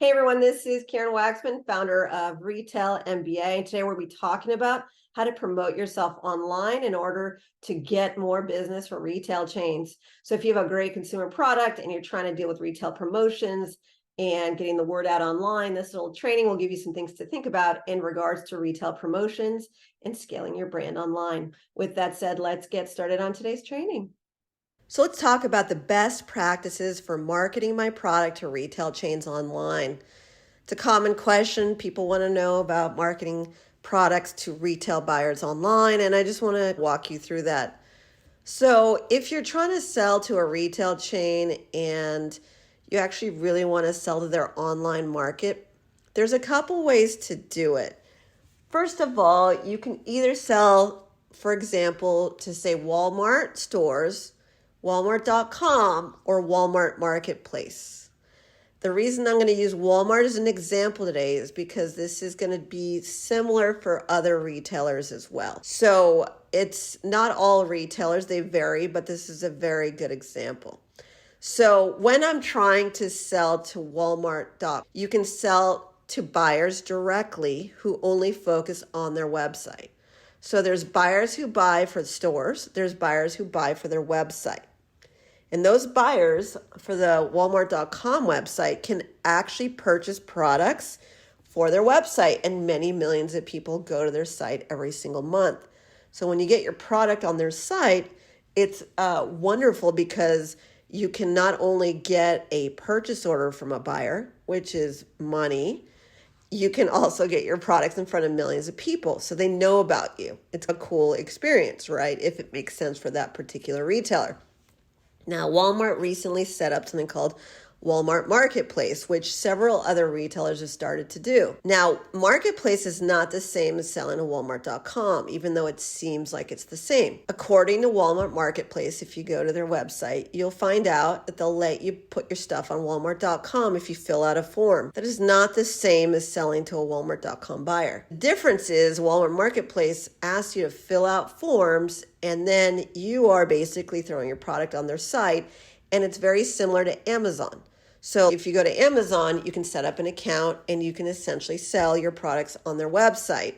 Hey everyone, this is Karen Waxman, founder of Retail MBA. And today we'll be talking about how to promote yourself online in order to get more business from retail chains. So if you have a great consumer product and you're trying to deal with retail promotions and getting the word out online, this little training will give you some things to think about in regards to retail promotions and scaling your brand online. With that said, let's get started on today's training. So let's talk about the best practices for marketing my product to retail chains online. It's a common question. People want to know about marketing products to retail buyers online, and I just want to walk you through that. So, if you're trying to sell to a retail chain and you actually really want to sell to their online market, there's a couple ways to do it. First of all, you can either sell, for example, to say Walmart stores, Walmart.com, or Walmart Marketplace. The reason I'm going to use Walmart as an example today is because this is going to be similar for other retailers as well. So it's not all retailers, they vary, but this is a very good example. So when I'm trying to sell to Walmart, you can sell to buyers directly who only focus on their website. So there's buyers who buy for stores, there's buyers who buy for their website. And those buyers for the Walmart.com website can actually purchase products for their website, and many millions of people go to their site every single month. So when you get your product on their site, it's wonderful because you can not only get a purchase order from a buyer, which is money, you can also get your products in front of millions of people so they know about you. It's a cool experience, right? If it makes sense for that particular retailer. Now, Walmart recently set up something called Walmart Marketplace, which several other retailers have started to do. Now, Marketplace is not the same as selling to Walmart.com, even though it seems like it's the same. According to Walmart Marketplace, if you go to their website, you'll find out that they'll let you put your stuff on Walmart.com if you fill out a form. That is not the same as selling to a Walmart.com buyer. The difference is Walmart Marketplace asks you to fill out forms, and then you are basically throwing your product on their site, and it's very similar to Amazon. So if you go to Amazon, you can set up an account and you can essentially sell your products on their website.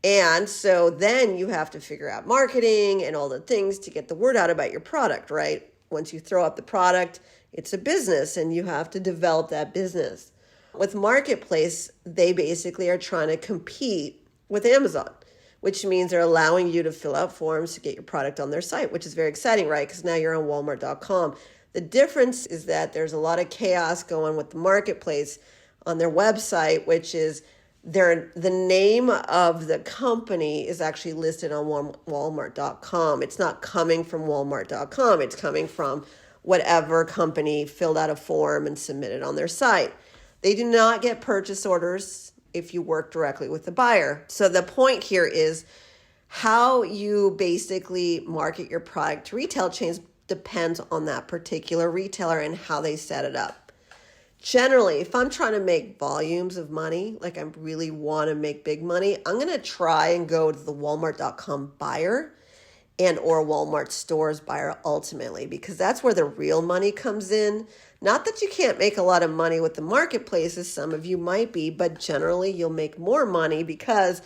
And so then you have to figure out marketing and all the things to get the word out about your product, right? Once you throw up the product, it's a business and you have to develop that business. With Marketplace, they basically are trying to compete with Amazon, which means they're allowing you to fill out forms to get your product on their site, which is very exciting, right? Because now you're on Walmart.com. The difference is that there's a lot of chaos going with the Marketplace on their website, which is the name of the company is actually listed on Walmart.com. It's not coming from Walmart.com. It's coming from whatever company filled out a form and submitted on their site. They do not get purchase orders if you work directly with the buyer. So the point here is how you basically market your product to retail chains depends on that particular retailer and how they set it up. Generally, if I'm trying to make volumes of money, like I really want to make big money, I'm going to try and go to the Walmart.com buyer and or Walmart stores buyer ultimately, because that's where the real money comes in. Not that you can't make a lot of money with the marketplaces, some of you might be, but generally you'll make more money because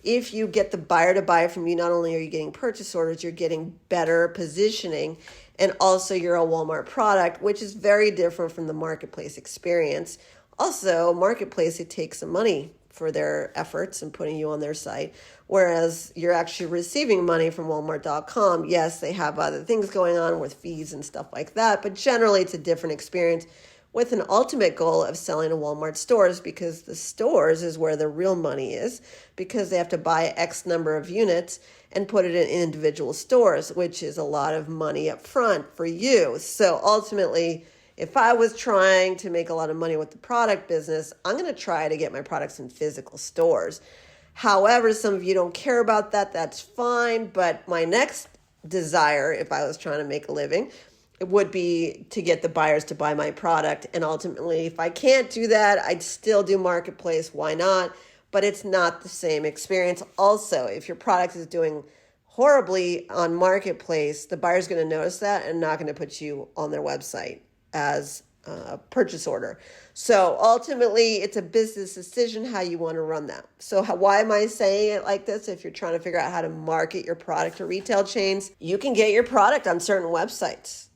if you get the buyer to buy from you, not only are you getting purchase orders, you're getting better positioning, and also you're a Walmart product, which is very different from the marketplace experience. Also, marketplace, it takes some money for their efforts and putting you on their site, whereas you're actually receiving money from Walmart.com. Yes, they have other things going on with fees and stuff like that, but generally it's a different experience with an ultimate goal of selling to Walmart stores, because the stores is where the real money is, because they have to buy X number of units and put it in individual stores, which is a lot of money up front for you. So ultimately, if I was trying to make a lot of money with the product business, I'm going to try to get my products in physical stores. However, some of you don't care about that. That's fine. But my next desire, if I was trying to make a living, it would be to get the buyers to buy my product. And ultimately, if I can't do that, I'd still do marketplace. Why not? But it's not the same experience. Also, if your product is doing horribly on marketplace, the buyer's going to notice that and not going to put you on their website as purchase order. So ultimately, it's a business decision how you want to run that. So why am I saying it like this? If you're trying to figure out how to market your product to retail chains, you can get your product on certain websites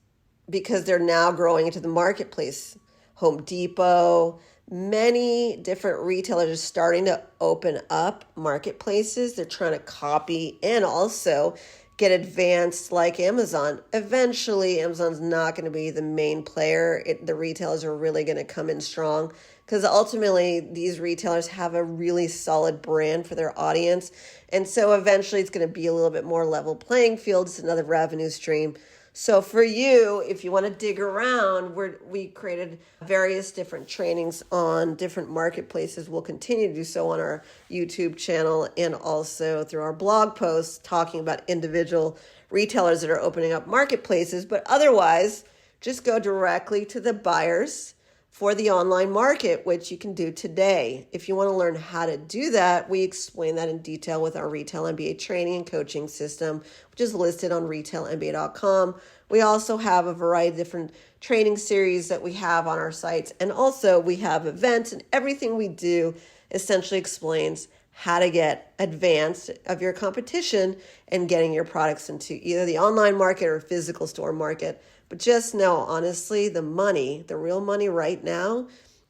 because they're now growing into the marketplace. Home Depot, many different retailers are starting to open up marketplaces. They're trying to copy and also get advanced like Amazon. Eventually, Amazon's not going to be the main player. The retailers are really going to come in strong because ultimately these retailers have a really solid brand for their audience. And so eventually it's going to be a little bit more level playing field. It's another revenue stream. So for you, if you want to dig around, we created various different trainings on different marketplaces. We'll continue to do so on our YouTube channel and also through our blog posts talking about individual retailers that are opening up marketplaces. But otherwise, just go directly to the buyers for the online market, which you can do today. If you want to learn how to do that, we explain that in detail with our Retail MBA training and coaching system, which is listed on retailmba.com. We also have a variety of different training series that we have on our sites. And also we have events, and everything we do essentially explains how to get advanced of your competition and getting your products into either the online market or physical store market. But just know, honestly, the real money right now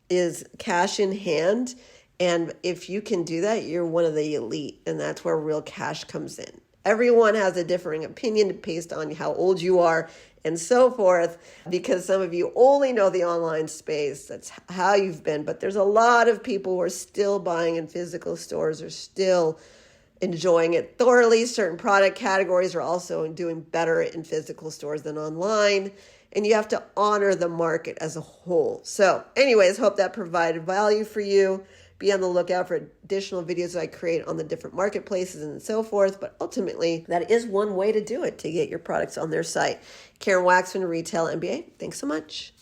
is cash in hand. And if you can do that, you're one of the elite. And that's where real cash comes in. Everyone has a differing opinion based on how old you are and so forth, because some of you only know the online space. That's how you've been. But there's a lot of people who are still buying in physical stores, are still enjoying it thoroughly. Certain product categories are also doing better in physical stores than online. And you have to honor the market as a whole. So anyways, hope that provided value for you. Be on the lookout for additional videos I create on the different marketplaces and so forth. But ultimately, that is one way to do it, to get your products on their site. Karen Waxman, Retail MBA. Thanks so much.